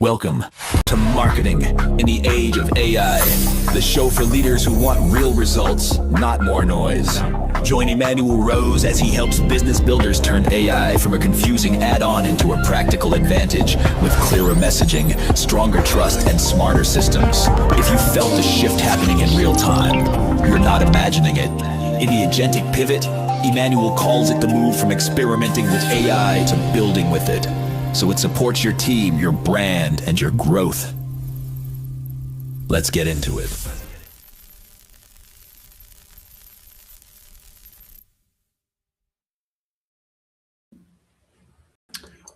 Welcome to Marketing in the Age of AI, the show for leaders who want real results, not more noise. Join Emmanuel Rose as he helps business builders turn AI from a confusing add-on into a practical advantage with clearer messaging, stronger trust, and smarter systems. If you felt the shift happening in real time, you're not imagining it. In the Agentic Pivot, Emmanuel calls it the move from experimenting with AI to building with it, so it supports your team, your brand, and your growth. Let's get into it.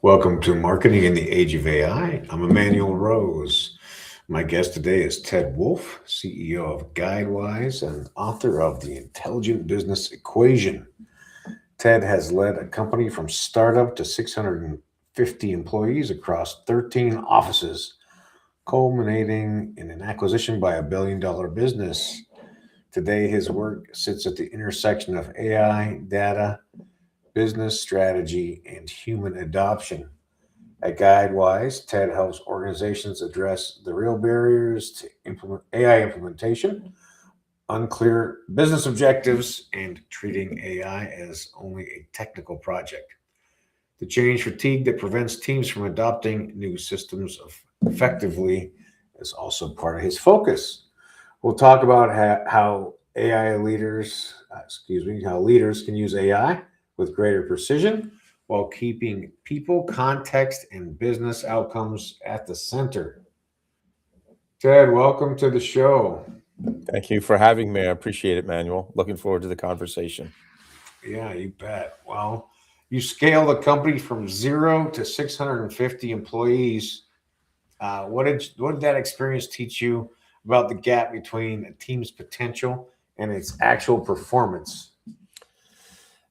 Welcome to Marketing in the Age of AI. I'm Emmanuel Rose. My guest today is Ted Wolfe, CEO of Guidewise and author of The Intelligent Business Equation. Ted has led a company from startup to 650 employees across 13 offices, culminating in an acquisition by $1 billion business. Today, his work sits at the intersection of AI, data, business strategy, and human adoption. At Guidewise, Ted helps organizations address the real barriers to AI implementation, unclear business objectives, and treating AI as only a technical project. The change fatigue that prevents teams from adopting new systems effectively is also part of his focus. We'll talk about how leaders can use AI with greater precision while keeping people, context, and business outcomes at the center. Ted, welcome to the show. Thank you for having me. I appreciate it, Manuel. Looking forward to the conversation. Yeah, you bet. Well, you scale the company from 0 to 650 employees. What did that experience teach you about the gap between a team's potential and its actual performance?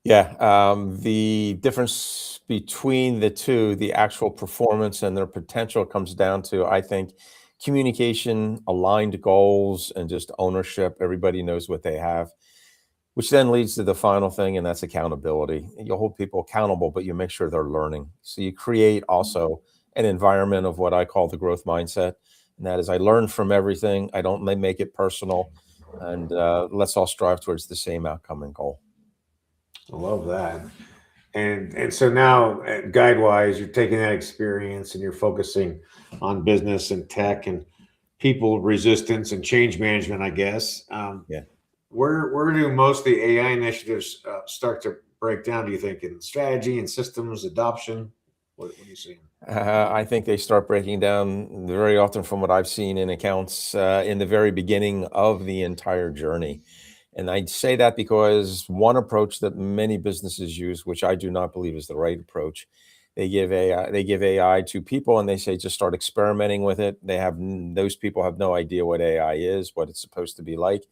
Yeah, the difference between the two, the actual performance and their potential, comes down to, I think, communication, aligned goals, and just ownership. Everybody knows what they have, which then leads to the final thing, and that's accountability. You hold people accountable, but you make sure they're learning. So you create also an environment of what I call the growth mindset, and that is, I learn from everything. I don't make it personal, and let's all strive towards the same outcome and goal. I love that. And so now at Guidewise, you're taking that experience and you're focusing on business and tech and people resistance and change management, I guess. Yeah. Where do most of the AI initiatives start to break down, do you think, in strategy and systems adoption? What are you seeing? I think they start breaking down very often, from what I've seen in accounts, in the very beginning of the entire journey. And I say that because one approach that many businesses use, which I do not believe is the right approach, they give AI to people and they say, just start experimenting with it. Those people have no idea what AI is, what it's supposed to be like.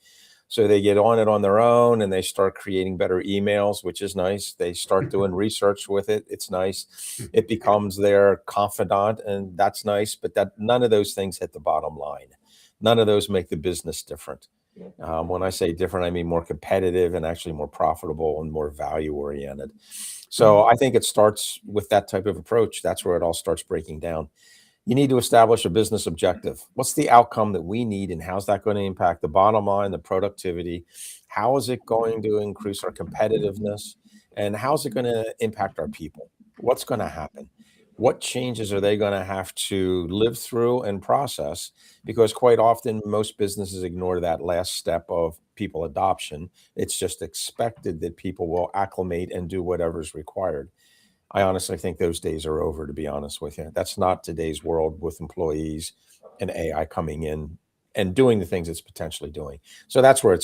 So they get on it on their own and they start creating better emails, which is nice. They start doing research with it. It's nice. It becomes their confidant, and that's nice. But none of those things hit the bottom line. None of those make the business different. When I say different, I mean more competitive and actually more profitable and more value oriented. So I think it starts with that type of approach. That's where it all starts breaking down. You need to establish a business objective. What's the outcome that we need, and how's that going to impact the bottom line, the productivity? How is it going to increase our competitiveness? And how's it going to impact our people? What's going to happen? What changes are they going to have to live through and process? Because quite often, most businesses ignore that last step of people adoption. It's just expected that people will acclimate and do whatever's required. I honestly think those days are over, to be honest with you. That's not today's world with employees and AI coming in and doing the things it's potentially doing. So that's where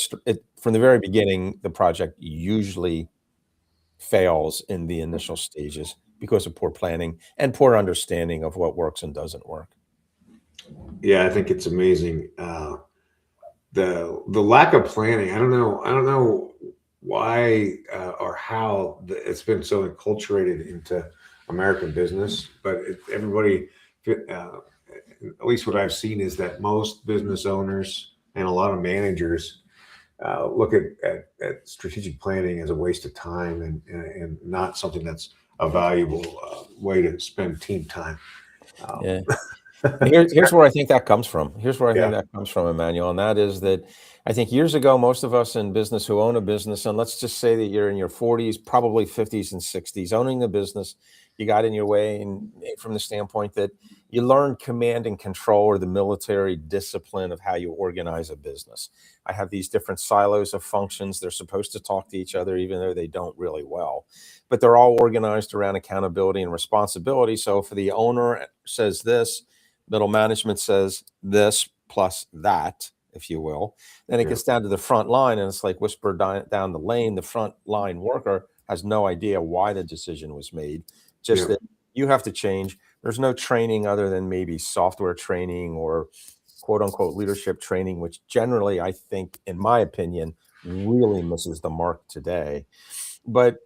from the very beginning, the project usually fails in the initial stages because of poor planning and poor understanding of what works and doesn't work. Yeah, I think it's amazing. The lack of planning. I don't know why or how it's been so enculturated into American business, but everybody, at least what I've seen, is that most business owners and a lot of managers look at strategic planning as a waste of time and not something that's a valuable way to spend team time. Yeah. Here's where I think that comes from. Here's where I think Yeah. that comes from, Emmanuel, and that is that I think years ago, most of us in business who own a business, and let's just say that you're in your 40s, probably 50s and 60s, owning the business, you got in your way, and from the standpoint that you learned command and control, or the military discipline of how you organize a business. I have these different silos of functions. They're supposed to talk to each other, even though they don't really well, but they're all organized around accountability and responsibility. So if the owner says this, middle management says this plus that, if you will, then it Yeah. gets down to the front line, and it's like whisper down the lane. The front line worker has no idea why the decision was made, just Yeah. that you have to change. There's no training other than maybe software training or quote unquote leadership training, which generally, I think, in my opinion, really misses the mark today. But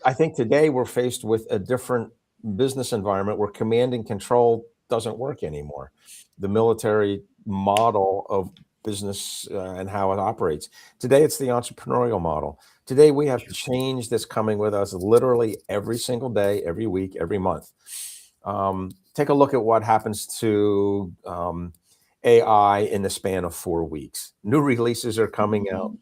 I think today we're faced with a different business environment where command and control doesn't work anymore. The military model of business and how it operates. Today, it's the entrepreneurial model. Today, we have change that's coming with us literally every single day, every week, every month. Take a look at what happens to AI in the span of 4 weeks. New releases are coming out.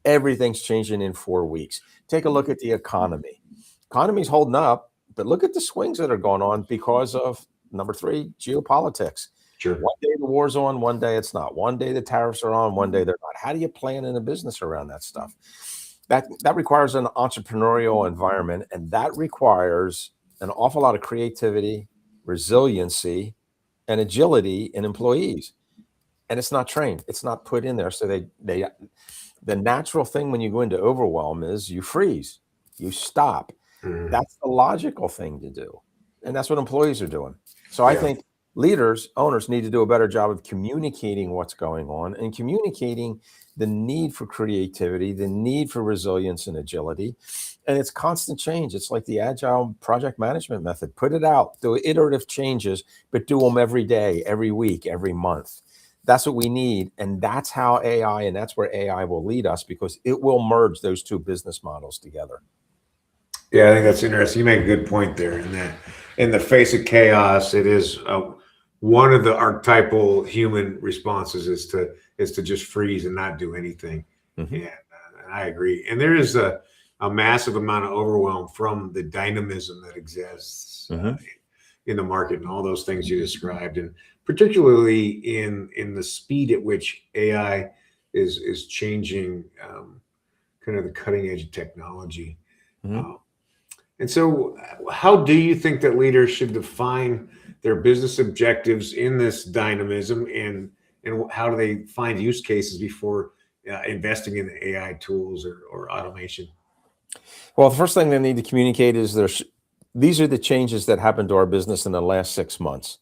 Everything's changing in 4 weeks. Take a look at the economy. Economy's holding up, but look at the swings that are going on because of number 3, geopolitics. Sure. One day the war's on, one day it's not. One day the tariffs are on, one day they're not. How do you plan in a business around that stuff? That requires an entrepreneurial environment, and that requires an awful lot of creativity, resiliency, and agility in employees. And it's not trained. It's not put in there. So the natural thing when you go into overwhelm is you freeze, you stop. That's the logical thing to do. And that's what employees are doing. So I think leaders, owners need to do a better job of communicating what's going on and communicating the need for creativity, the need for resilience and agility. And it's constant change. It's like the agile project management method. Put it out, do iterative changes, but do them every day, every week, every month. That's what we need. And that's how AI, and that's where AI will lead us, because it will merge those two business models together. Yeah, I think that's interesting. You make a good point there. In that, in the face of chaos, it is one of the archetypal human responses is to just freeze and not do anything. And I agree. And there is a massive amount of overwhelm from the dynamism that exists in the market and all those things you described, and particularly in the speed at which AI is changing, kind of the cutting edge of technology. And so, how do you think that leaders should define their business objectives in this dynamism, and how do they find use cases before investing in AI tools or automation? Well, the first thing they need to communicate is these are the changes that happened to our business in the last 6 months.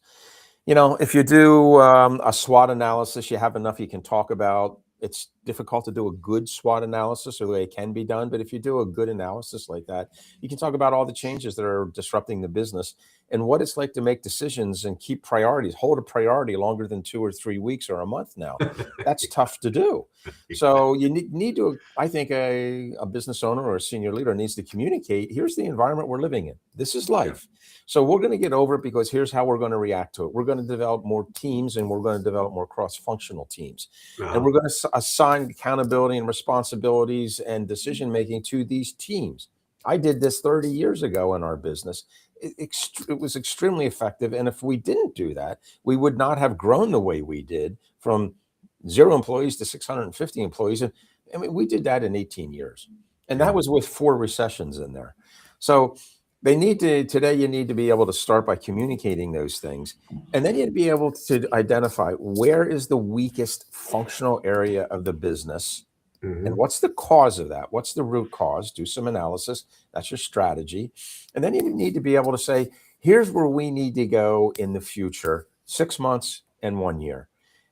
You know, if you do a SWOT analysis, you have enough you can talk about. It's difficult to do a good SWOT analysis, or the way it can be done. But if you do a good analysis like that, you can talk about all the changes that are disrupting the business and what it's like to make decisions and keep priorities, hold a priority longer than 2 or 3 weeks or a month now. That's tough to do. So you need to, I think a business owner or a senior leader needs to communicate, here's the environment we're living in. This is life. So we're going to get over it because here's how we're going to react to it. We're going to develop more teams, and we're going to develop more cross-functional teams. And we're going to assign accountability and responsibilities and decision-making to these teams. I did this 30 years ago in our business. It was extremely effective. And if we didn't do that, we would not have grown the way we did from 0 employees to 650 employees. And I mean, we did that in 18 years. And that was with 4 recessions in there. So today you need to be able to start by communicating those things. And then you'd be able to identify where is the weakest functional area of the business. And what's the cause of that? What's the root cause? Do some analysis. That's your strategy. And then you need to be able to say, here's where we need to go in the future, 6 months and 1 year.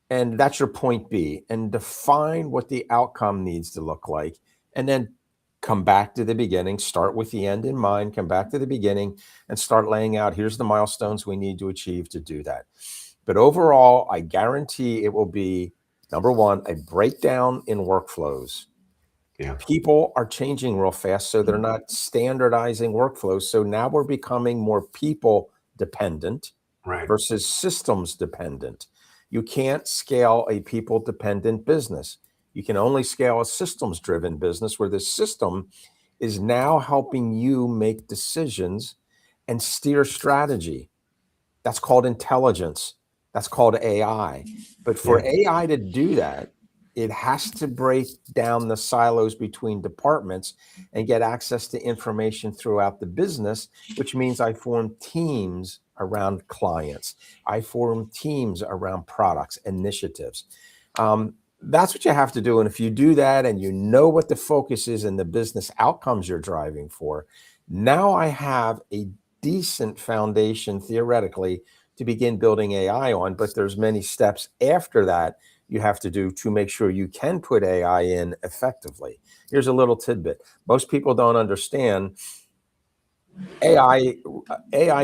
And that's your point B. And define what the outcome needs to look like. And then come back to the beginning, start with the end in mind, come back to the beginning and start laying out, here's the milestones we need to achieve to do that. But overall, I guarantee it will be, number 1, a breakdown in workflows. People are changing real fast, so they're not standardizing workflows. So now we're becoming more people dependent Right. versus systems dependent. You can't scale a people dependent business. You can only scale a systems driven business where the system is now helping you make decisions and steer strategy. That's called intelligence. That's called AI. But for AI to do that, it has to break down the silos between departments and get access to information throughout the business, which means I form teams around clients. I form teams around products, initiatives. That's what you have to do. And if you do that and you know what the focus is and the business outcomes you're driving for, now I have a decent foundation theoretically to begin building AI on, but there's many steps after that you have to do to make sure you can put AI in effectively. Here's a little tidbit. Most people don't understand AI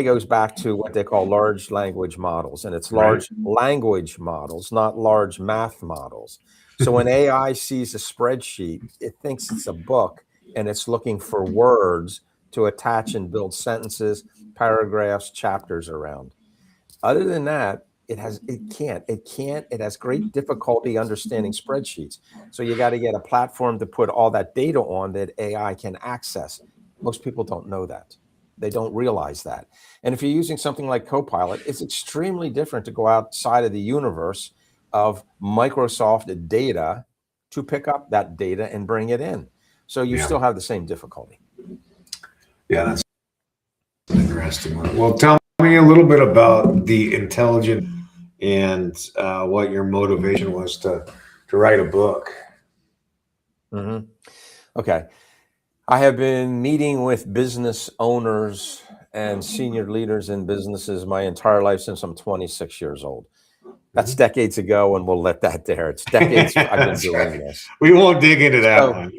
goes back to what they call large language models, and it's large language models, not large math models. So when AI sees a spreadsheet, it thinks it's a book and it's looking for words to attach and build sentences, paragraphs, chapters around. Other than that, it has great difficulty understanding spreadsheets. So you got to get a platform to put all that data on that AI can access. Most people don't know that. They don't realize that. And if you're using something like Copilot, it's extremely different to go outside of the universe of Microsoft data to pick up that data and bring it in. So you still have the same difficulty. Yeah, that's an interesting one. Well, tell me a little bit about the intelligent and what your motivation was to write a book. Mm-hmm. Okay. I have been meeting with business owners and senior leaders in businesses my entire life since I'm 26 years old. That's decades ago, and we'll let that there. It's decades I've been doing this. We won't dig into that one.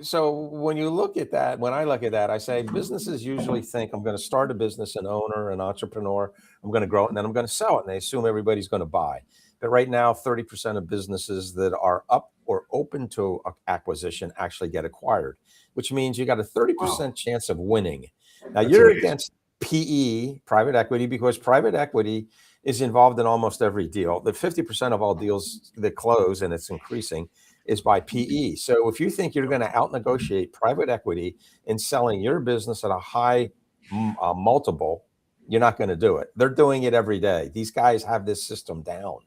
So when you look at that, when I look at that, I say businesses usually think I'm going to start a business, an owner, an entrepreneur, I'm going to grow it, and then I'm going to sell it. And they assume everybody's going to buy. But right now, 30% of businesses that are up or open to acquisition actually get acquired, which means you got a 30% chance of winning. Now, you're against PE, private equity, because private equity is involved in almost every deal. The 50% of all deals that close, and it's increasing, is by PE. So if you think you're going to out-negotiate private equity in selling your business at a high multiple, you're not going to do it. They're doing it every day. These guys have this system down.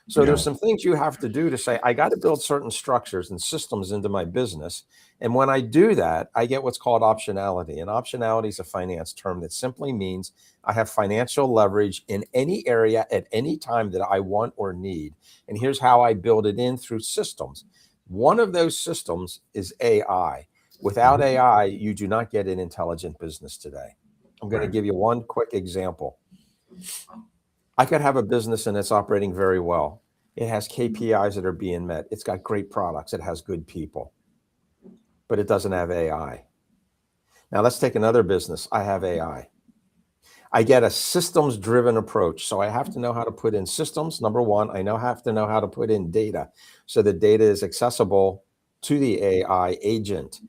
So there's some things you have to do to say, I got to build certain structures and systems into my business. And when I do that, I get what's called optionality. And optionality is a finance term that simply means I have financial leverage in any area at any time that I want or need. And here's how I build it in through systems. One of those systems is AI. Without AI, you do not get an intelligent business today. I'm going to give you one quick example. I could have a business and it's operating very well. It has KPIs that are being met. It's got great products. It has good people, but it doesn't have AI. Now let's take another business. I have AI. I get a systems driven approach. So I have to know how to put in systems. Number one, I have to know how to put in data. So the data is accessible to the AI agent.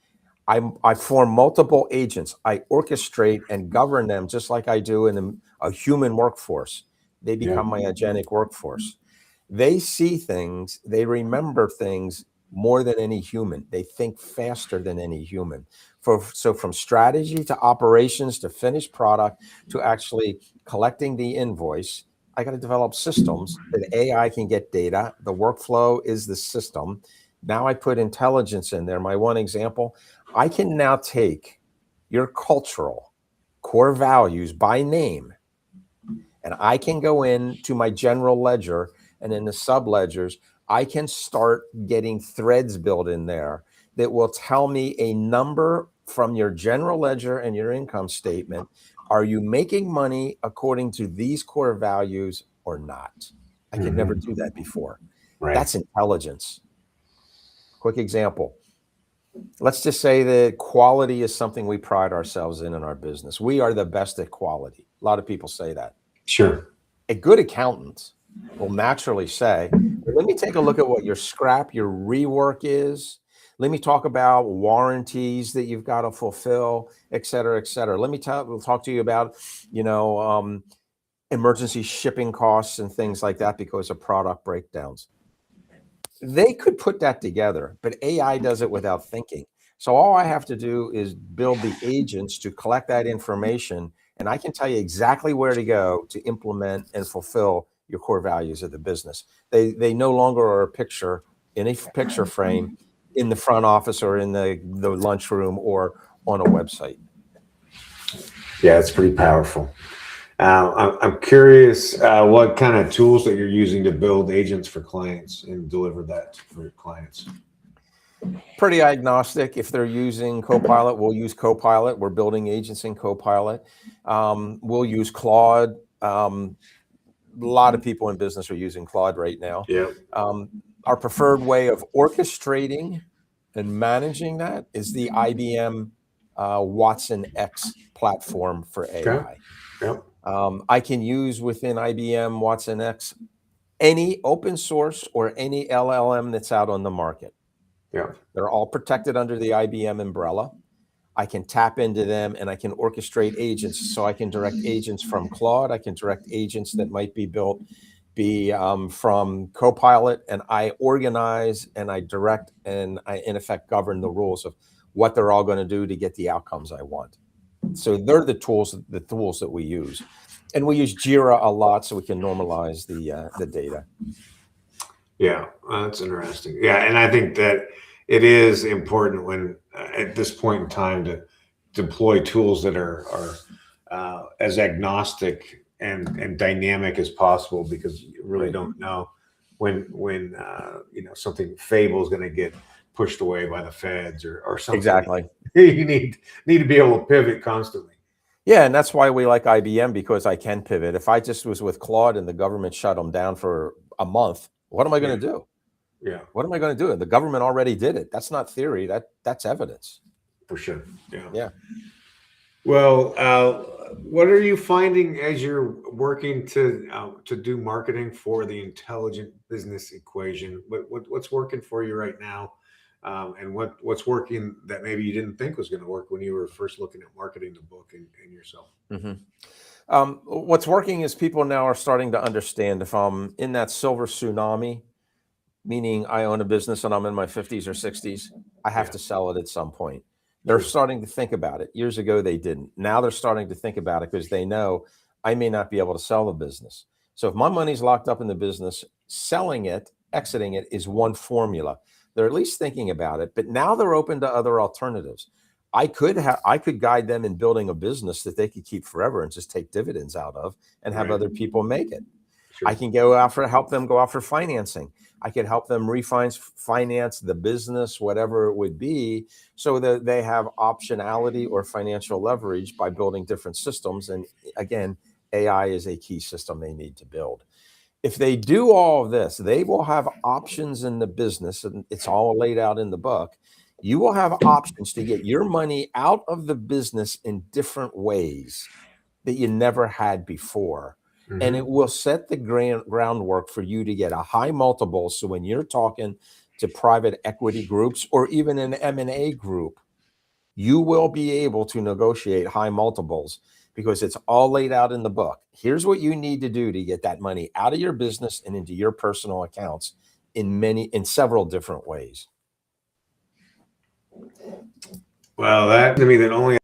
I form multiple agents. I orchestrate and govern them just like I do in a human workforce. They become my agentic workforce. They see things, they remember things more than any human. They think faster than any human. So from strategy to operations to finished product to actually collecting the invoice, I got to develop systems that AI can get data. The workflow is the system. Now I put intelligence in there. My one example, I can now take your cultural core values by name, and I can go into my general ledger, and in the sub ledgers, I can start getting threads built in there that will tell me a number from your general ledger and your income statement. Are you making money according to these core values or not? I could never do that before. That's intelligence. Quick example. Let's just say that quality is something we pride ourselves in our business. We are the best at quality. A lot of people say that. Sure. A good accountant will naturally say, well, let me take a look at what your scrap, your rework is. Let me talk about warranties that you've got to fulfill, et cetera, et cetera. Let me talk to you about, emergency shipping costs and things like that because of product breakdowns. They could put that together, but AI does it without thinking. So all I have to do is build the agents to collect that information, and I can tell you exactly where to go to implement and fulfill your core values of the business. They no longer are a picture in a picture frame in the front office or in the lunchroom or on a website. Yeah, it's pretty powerful. I'm curious what kind of tools that you're using to build agents for clients and deliver that for your clients. Pretty agnostic. If they're using Copilot, we'll use Copilot. We're building agents in Copilot. We'll use Claude. A lot of people in business are using Claude right now. Yeah. Our preferred way of orchestrating and managing that is the IBM Watson X platform for AI. Okay. Yep. I can use within IBM Watson X any open source or any LLM that's out on the market. Yeah. They're all protected under the IBM umbrella. I can tap into them and I can orchestrate agents. So I can direct agents from Claude. I can direct agents that might be built from Copilot, and I organize and I direct and I, in effect, govern the rules of what they're all going to do to get the outcomes I want. So they're the tools that we use. And we use Jira a lot so we can normalize the data. Yeah, that's interesting. Yeah, and I think that it is important when at this point in time to deploy tools that are as agnostic and dynamic as possible, because you really don't know when something Fable is going to get pushed away by the feds or something. Exactly. You need to be able to pivot constantly. Yeah, and that's why we like IBM, because I can pivot. If I just was with Claude and the government shut them down for a month, what am I going to do? Yeah. What am I going to do? The government already did it. That's not theory. That's evidence. For sure. Yeah. Yeah. Well, what are you finding as you're working to do marketing for the intelligent business equation? What's working for you right now, and what's working that maybe you didn't think was going to work when you were first looking at marketing the book and yourself? Mm-hmm. What's working is people now are starting to understand if I'm in that silver tsunami, meaning I own a business and I'm in my 50s or 60s, I have to sell it at some point. They're starting to think about it. Years ago, they didn't. Now they're starting to think about it because they know I may not be able to sell the business. So if my money's locked up in the business, selling it, exiting it is one formula. They're at least thinking about it, but now they're open to other alternatives. I could guide them in building a business that they could keep forever and just take dividends out of and have other people make it. Sure. I can help them go out for financing. I could help them finance the business, whatever it would be, so that they have optionality or financial leverage by building different systems. And again, AI is a key system they need to build. If they do all of this, they will have options in the business, and it's all laid out in the book. You will have options to get your money out of the business in different ways that you never had before. Mm-hmm. And it will set the groundwork for you to get a high multiple. So when you're talking to private equity groups or even an M&A group, you will be able to negotiate high multiples because it's all laid out in the book. Here's what you need to do to get that money out of your business and into your personal accounts in several different ways. Well, that to me, that only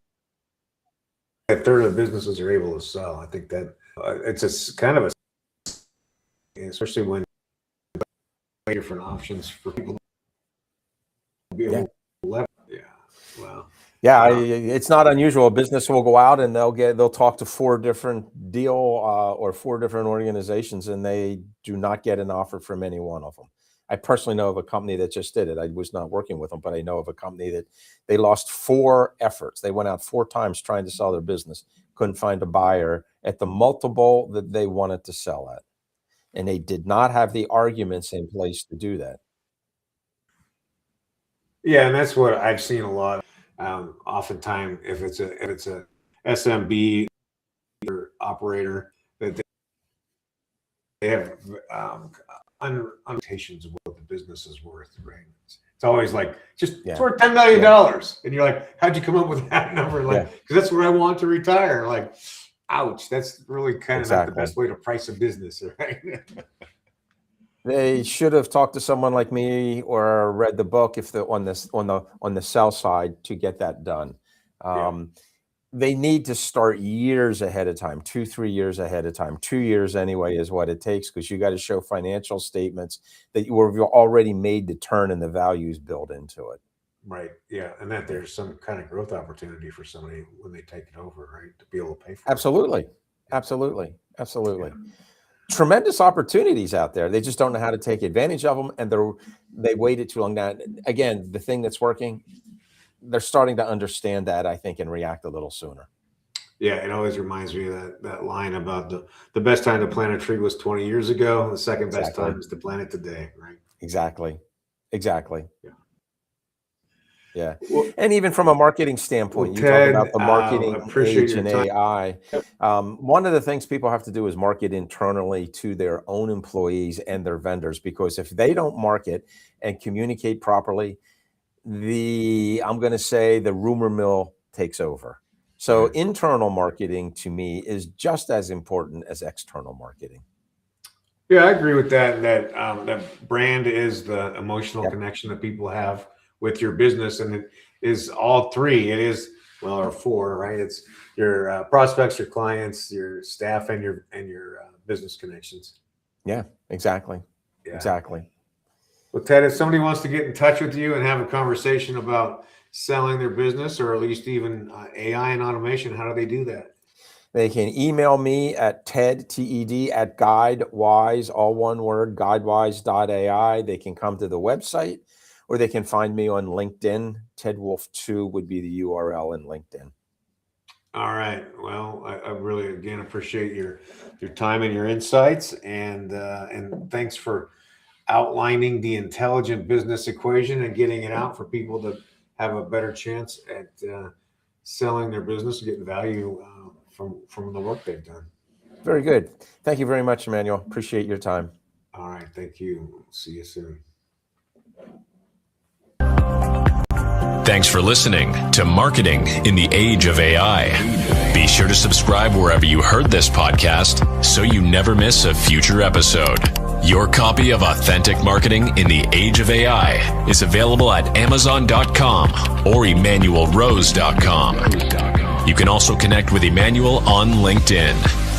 a third of businesses are able to sell. I think that it's a kind of a, especially when different options for people to be able to leverage. Yeah. Wow. Yeah, it's not unusual. A business will go out and they'll talk to four different or four different organizations, and they do not get an offer from any one of them. I personally know of a company that just did it. I was not working with them, but I know of a company that they lost 4 efforts. They went out 4 times trying to sell their business, couldn't find a buyer at the multiple that they wanted to sell at. And they did not have the arguments in place to do that. Yeah, and that's what I've seen a lot. Oftentimes, if it's a SMB or operator, that they have expectations of what the business is worth, right? It's always like, it's Yeah. worth $10 million. And you're like, how'd you come up with that number? Like, because that's what I want to retire. Like, ouch. That's really kind of not the best way to price a business, right? They should have talked to someone like me or read the book if on the sell side to get that done. They need to start years ahead of time, 2-3 years ahead of time. 2 years anyway is what it takes, because you got to show financial statements that you were already made the turn and the values built into it. Right. Yeah. And that there's some kind of growth opportunity for somebody when they take it over, right? To be able to pay for it. Absolutely. Yeah. Tremendous opportunities out there. They just don't know how to take advantage of them, and they waited too long. Now, again, the thing that's working, they're starting to understand that, I think, and react a little sooner. Yeah, it always reminds me of that line about the best time to plant a tree was 20 years ago. The second best time is to plant it today, right? Exactly. Yeah. Well, and even from a marketing standpoint, you Ted, talk about the marketing age and time. AI. One of the things people have to do is market internally to their own employees and their vendors, because if they don't market and communicate properly, I'm going to say the rumor mill takes over. So internal marketing to me is just as important as external marketing. Yeah, I agree with that. That brand is the emotional connection that people have with your business, and it is all three. It is, well, or four, right? It's your prospects, your clients, your staff, and your business connections. Yeah, exactly. Exactly. Well, Ted, if somebody wants to get in touch with you and have a conversation about selling their business, or at least even AI and automation, how do they do that? They can email me at TED at Guidewise, all one word, guidewise.ai. They can come to the website, or they can find me on LinkedIn. Ted Wolf 2 would be the URL in LinkedIn. All right. Well, I really, again, appreciate your time and your insights, and thanks for outlining the intelligent business equation and getting it out for people to have a better chance at selling their business and getting value from the work they've done. Very good. Thank you very much, Emmanuel. Appreciate your time. All right. Thank you. See you soon. Thanks for listening to Marketing in the Age of AI. Be sure to subscribe wherever you heard this podcast so you never miss a future episode. Your copy of Authentic Marketing in the Age of AI is available at Amazon.com or EmmanuelRose.com. You can also connect with Emmanuel on LinkedIn.